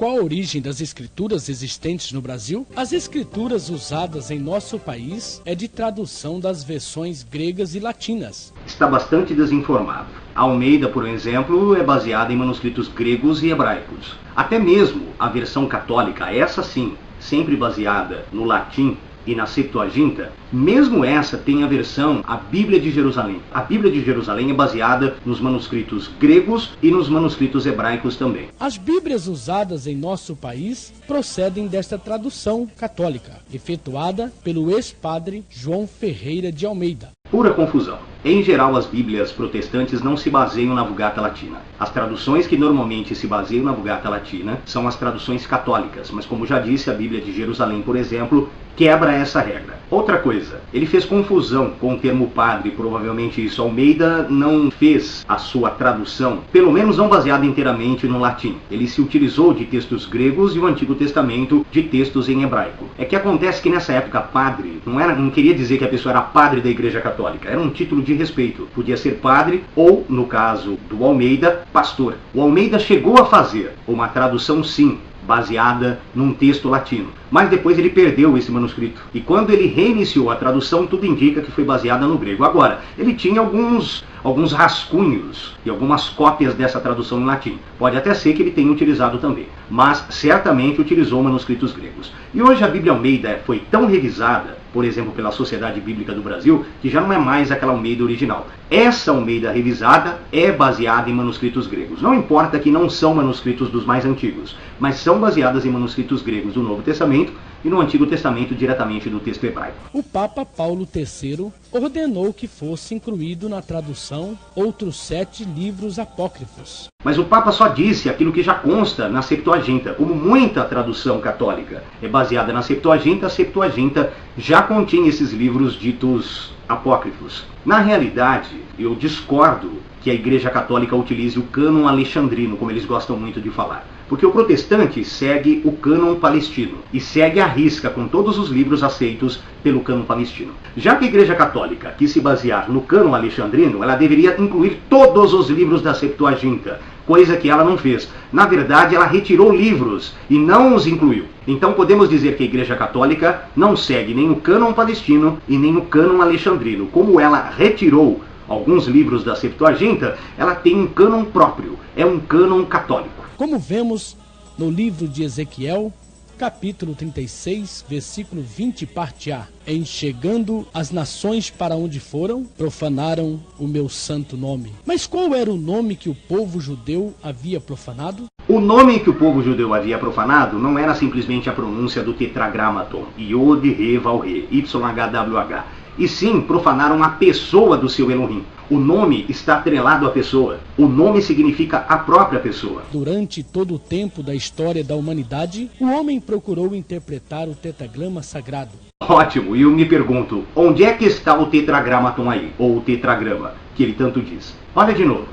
Qual a origem das escrituras existentes no Brasil? As escrituras usadas em nosso país é de tradução das versões gregas e latinas. Está bastante desinformado. A Almeida, por exemplo, é baseada em manuscritos gregos e hebraicos. Até mesmo a versão católica, essa sim, sempre baseada no latim e na Septuaginta, mesmo essa tem a versão, a Bíblia de Jerusalém. A Bíblia de Jerusalém é baseada nos manuscritos gregos e nos manuscritos hebraicos também. As Bíblias usadas em nosso país procedem desta tradução católica, efetuada pelo ex-padre João Ferreira de Almeida. Pura confusão. Em geral, as Bíblias protestantes não se baseiam na Vulgata Latina. As traduções que normalmente se baseiam na Vulgata Latina são as traduções católicas, mas como já disse, a Bíblia de Jerusalém, por exemplo, quebra essa regra. Outra coisa, ele fez confusão com o termo padre, provavelmente isso. Almeida não fez a sua tradução, pelo menos não baseada inteiramente no latim. Ele se utilizou de textos gregos e o Antigo Testamento de textos em hebraico. É que acontece que nessa época padre não queria dizer que a pessoa era padre da Igreja Católica, era um título de respeito. Podia ser padre ou, no caso do Almeida, pastor. O Almeida chegou a fazer uma tradução, sim, baseada num texto latino. Mas depois ele perdeu esse manuscrito. E quando ele reiniciou a tradução, tudo indica que foi baseada no grego. Agora, ele tinha alguns rascunhos e algumas cópias dessa tradução em latim. Pode até ser que ele tenha utilizado também, mas certamente utilizou manuscritos gregos. E hoje a Bíblia Almeida foi tão revisada, por exemplo, pela Sociedade Bíblica do Brasil, que já não é mais aquela Almeida original. Essa Almeida revisada é baseada em manuscritos gregos. Não importa que não são manuscritos dos mais antigos, mas são baseadas em manuscritos gregos do Novo Testamento e no Antigo Testamento diretamente do texto hebraico. O Papa Paulo III ordenou que fosse incluído na tradução outros 7 livros apócrifos. Mas o Papa só disse aquilo que já consta na Septuaginta. Como muita tradução católica é baseada na Septuaginta, a Septuaginta já continha esses livros ditos apócrifos. Na realidade, eu discordo que a Igreja Católica utilize o cânon alexandrino, como eles gostam muito de falar. Porque o protestante segue o cânon palestino e segue à risca com todos os livros aceitos pelo cânon palestino. Já que a Igreja Católica quis se basear no cânon alexandrino, ela deveria incluir todos os livros da Septuaginta, coisa que ela não fez. Na verdade, ela retirou livros e não os incluiu. Então podemos dizer que a Igreja Católica não segue nem o cânon palestino e nem o cânon alexandrino. Como ela retirou alguns livros da Septuaginta, ela tem um cânon próprio, é um cânon católico. Como vemos no livro de Ezequiel, capítulo 36, versículo 20, parte A. Em chegando as nações para onde foram, profanaram o meu santo nome. Mas qual era o nome que o povo judeu havia profanado? O nome que o povo judeu havia profanado não era simplesmente a pronúncia do tetragramaton, Yod, He, Vav, He, YHWH. E sim, profanaram a pessoa do seu Elohim. O nome está atrelado à pessoa. O nome significa a própria pessoa. Durante todo o tempo da história da humanidade, o homem procurou interpretar o tetragrama sagrado. Ótimo, e eu me pergunto, onde é que está o tetragramaton aí? Ou o tetragrama, que ele tanto diz? Olha de novo.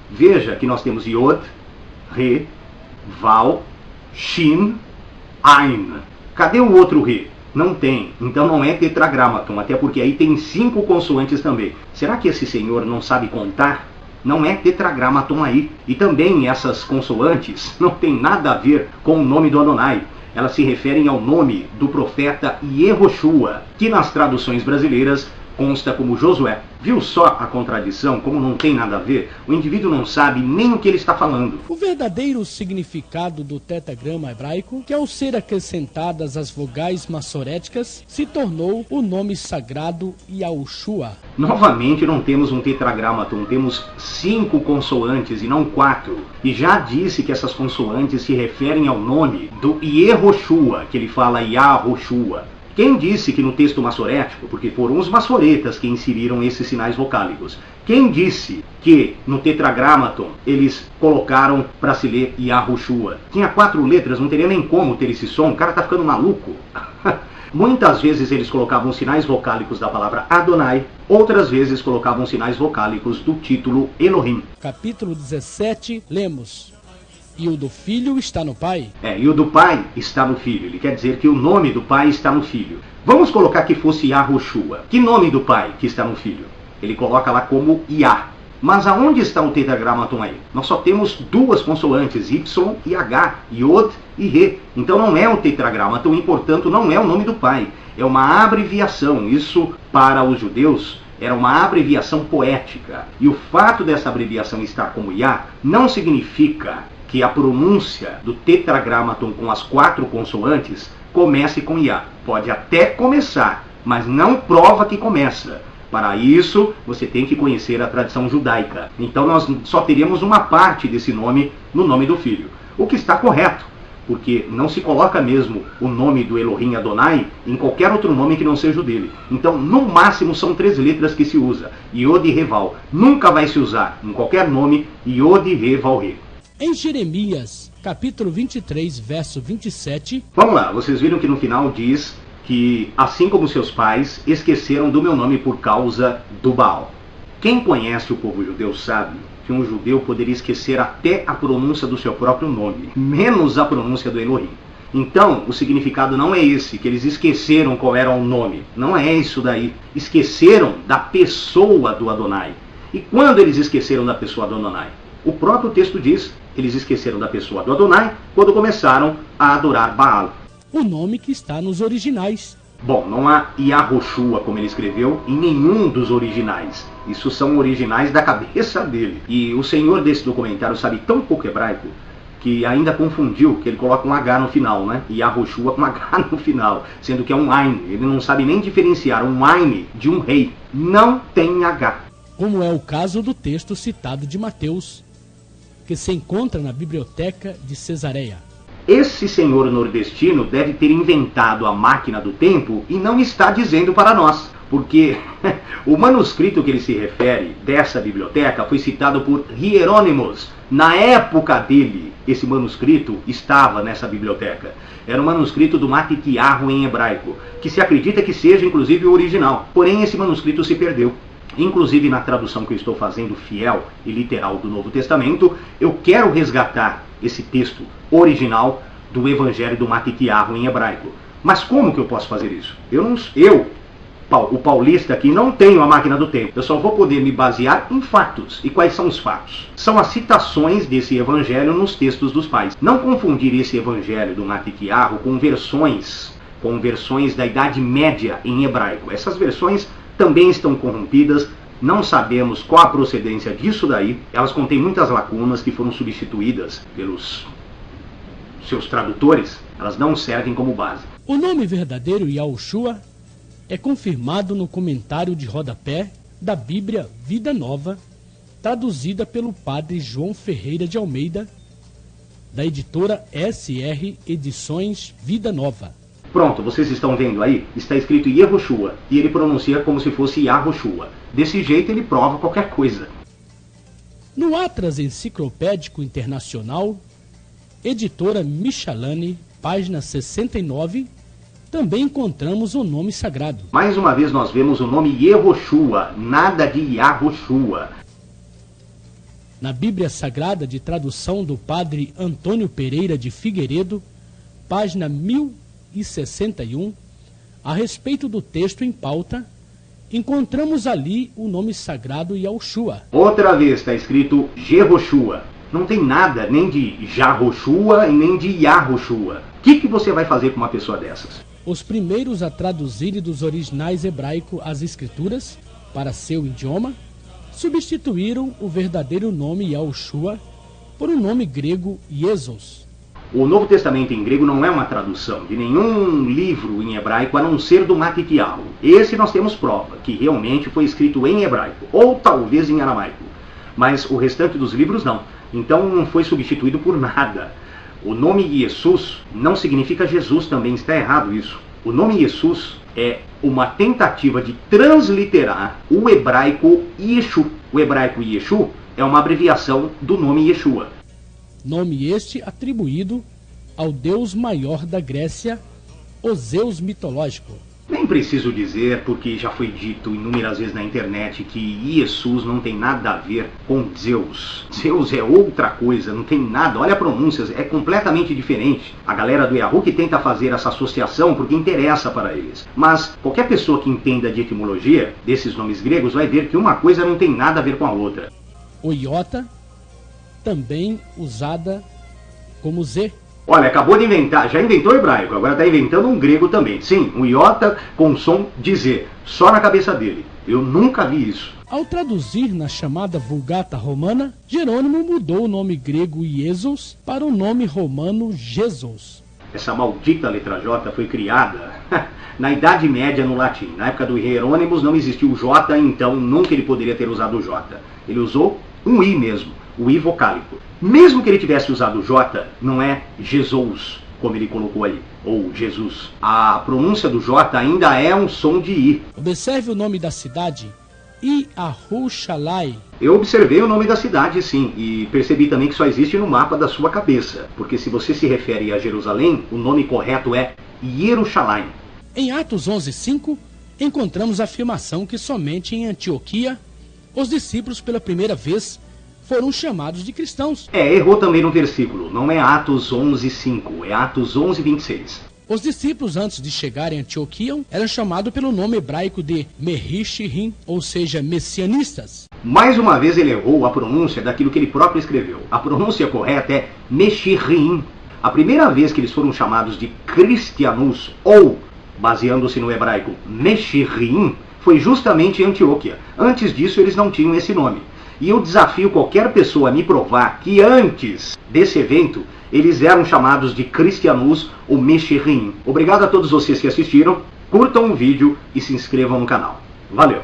Veja que nós temos Yod, Re, Vav, Shin, Ain. Cadê o outro Re? Não tem, então não é tetragramaton, até porque aí tem 5 consoantes também. Será que esse senhor não sabe contar? Não é tetragramaton aí. E também essas consoantes não tem nada a ver com o nome do Adonai. Elas se referem ao nome do profeta Yehoshua, que nas traduções brasileiras consta como Josué. Viu só a contradição, como não tem nada a ver? O indivíduo não sabe nem o que ele está falando. O verdadeiro significado do tetragrama hebraico, que ao ser acrescentadas as vogais massoréticas, se tornou o nome sagrado Yahushua. Novamente não temos um tetragramaton, temos 5 consoantes e não 4. E já disse que essas consoantes se referem ao nome do Yehoshua, que ele fala Yahushua. Quem disse que no texto massorético, porque foram os massoretas que inseriram esses sinais vocálicos, quem disse que no tetragramaton eles colocaram para se ler Yahushua? Tinha 4 letras, não teria nem como ter esse som, o cara tá ficando maluco. Muitas vezes eles colocavam sinais vocálicos da palavra Adonai, outras vezes colocavam sinais vocálicos do título Elohim. Capítulo 17, lemos: E o do filho está no pai? E o do pai está no filho. Ele quer dizer que o nome do pai está no filho. Vamos colocar que fosse Yahushua. Que nome do pai que está no filho? Ele coloca lá como Yah. Mas aonde está o tetragramaton aí? Nós só temos duas consoantes, Y e H, Yod e Re. Então não é o tetragramaton e, portanto, não é o nome do Pai. É uma abreviação. Isso, para os judeus, era uma abreviação poética. E o fato dessa abreviação estar como Yah não significa que a pronúncia do tetragramaton com as 4 consoantes comece com Yah. Pode até começar, mas não prova que começa. Para isso, você tem que conhecer a tradição judaica. Então nós só teríamos uma parte desse nome no nome do filho. O que está correto, porque não se coloca mesmo o nome do Elohim Adonai em qualquer outro nome que não seja o dele. Então, no máximo, são 3 letras que se usa. Yod e Reval. Nunca vai se usar em qualquer nome Yod e Reval Re. Em Jeremias, capítulo 23, verso 27... Vamos lá, vocês viram que no final diz que, assim como seus pais, esqueceram do meu nome por causa do Baal. Quem conhece o povo judeu sabe que um judeu poderia esquecer até a pronúncia do seu próprio nome, menos a pronúncia do Elohim. Então, o significado não é esse, que eles esqueceram qual era o nome. Não é isso daí. Esqueceram da pessoa do Adonai. E quando eles esqueceram da pessoa do Adonai? O próprio texto diz, eles esqueceram da pessoa do Adonai quando começaram a adorar Baal. O nome que está nos originais. Bom, não há Yahushua, como ele escreveu, em nenhum dos originais. Isso são originais da cabeça dele. E o senhor desse documentário sabe tão pouco hebraico que ainda confundiu, que ele coloca um H no final, né? Yahushua com H no final, sendo que é um Ain. Ele não sabe nem diferenciar um Ain de um rei. Não tem H. Como é o caso do texto citado de Mateus, que se encontra na biblioteca de Cesareia. Esse senhor nordestino deve ter inventado a máquina do tempo e não está dizendo para nós, porque o manuscrito que ele se refere dessa biblioteca foi citado por Hierônimos. Na época dele, esse manuscrito estava nessa biblioteca. Era um manuscrito do Matitiyahu em hebraico, que se acredita que seja inclusive o original. Porém, esse manuscrito se perdeu. Inclusive na tradução que eu estou fazendo fiel e literal do Novo Testamento, eu quero resgatar esse texto original do Evangelho do Matitiyahu em hebraico. Mas como que eu posso fazer isso? O paulista aqui, não tenho a máquina do tempo. Eu só vou poder me basear em fatos. E quais são os fatos? São as citações desse Evangelho nos textos dos pais. Não confundir esse Evangelho do Matitiyahu com versões da Idade Média em hebraico. Essas versões também estão corrompidas, não sabemos qual a procedência disso daí. Elas contêm muitas lacunas que foram substituídas pelos seus tradutores. Elas não servem como base. O nome verdadeiro Yahushua é confirmado no comentário de rodapé da Bíblia Vida Nova, traduzida pelo padre João Ferreira de Almeida, da editora SR Edições Vida Nova. Pronto, vocês estão vendo aí? Está escrito Yehoshua, e ele pronuncia como se fosse Yahushua. Desse jeito ele prova qualquer coisa. No Atlas Enciclopédico Internacional, editora Michalane, página 69, também encontramos o nome sagrado. Mais uma vez nós vemos o nome Yehoshua, nada de Yahushua. Na Bíblia Sagrada de tradução do padre Antônio Pereira de Figueiredo, página 1061, a respeito do texto em pauta, encontramos ali o nome sagrado Yahushua. Outra vez está escrito Jehoshua. Não tem nada nem de Jahoshua e nem de Yahushua. O que você vai fazer com uma pessoa dessas? Os primeiros a traduzirem dos originais hebraico as escrituras para seu idioma substituíram o verdadeiro nome Yahushua por um nome grego Jesus. O Novo Testamento em grego não é uma tradução de nenhum livro em hebraico a não ser do Matitiyahu. Esse nós temos prova, que realmente foi escrito em hebraico, ou talvez em aramaico. Mas o restante dos livros não. Então não foi substituído por nada. O nome Jesus não significa Jesus, também está errado isso. O nome Jesus é uma tentativa de transliterar o hebraico Yeshu. O hebraico Yeshu é uma abreviação do nome Yeshua. Nome este atribuído ao deus maior da Grécia, o Zeus mitológico. Nem preciso dizer, porque já foi dito inúmeras vezes na internet, que Jesus não tem nada a ver com Zeus. Zeus é outra coisa, não tem nada. Olha a pronúncia, é completamente diferente. A galera do Yahoo que tenta fazer essa associação porque interessa para eles. Mas qualquer pessoa que entenda de etimologia desses nomes gregos vai ver que uma coisa não tem nada a ver com a outra. o iota, também usada como Z. Olha, acabou de inventar, já inventou hebraico, agora está inventando um grego também. Sim, um iota com som de Z, só na cabeça dele. Eu nunca vi isso. Ao traduzir na chamada Vulgata Romana, Jerônimo mudou o nome grego Iesos para o nome romano Jesus. Essa maldita letra J foi criada na Idade Média no latim. Na época do Jerônimos não existiu o J, então nunca ele poderia ter usado o J. Ele usou um I mesmo, o I vocálico. Mesmo que ele tivesse usado o J, não é Jesus, como ele colocou ali, ou Jesus. A pronúncia do J ainda é um som de I. Observe o nome da cidade, Yahushalaim. Eu observei o nome da cidade, sim, e percebi também que só existe no mapa da sua cabeça, porque se você se refere a Jerusalém, o nome correto é Yerushalayim. Em Atos 11:5, encontramos a afirmação que somente em Antioquia os discípulos pela primeira vez foram chamados de cristãos. Errou também no versículo, não é Atos 11:5, é Atos 11:26. Os discípulos, antes de chegarem a Antioquia, eram chamados pelo nome hebraico de Mehishirim, ou seja, messianistas. Mais uma vez ele errou a pronúncia daquilo que ele próprio escreveu. A pronúncia correta é Meshirim. A primeira vez que eles foram chamados de cristianos, ou, baseando-se no hebraico, Meshirim, foi justamente em Antioquia. Antes disso eles não tinham esse nome. E eu desafio qualquer pessoa a me provar que antes desse evento eles eram chamados de cristianos ou Meshirim. Obrigado a todos vocês que assistiram, curtam o vídeo e se inscrevam no canal. Valeu!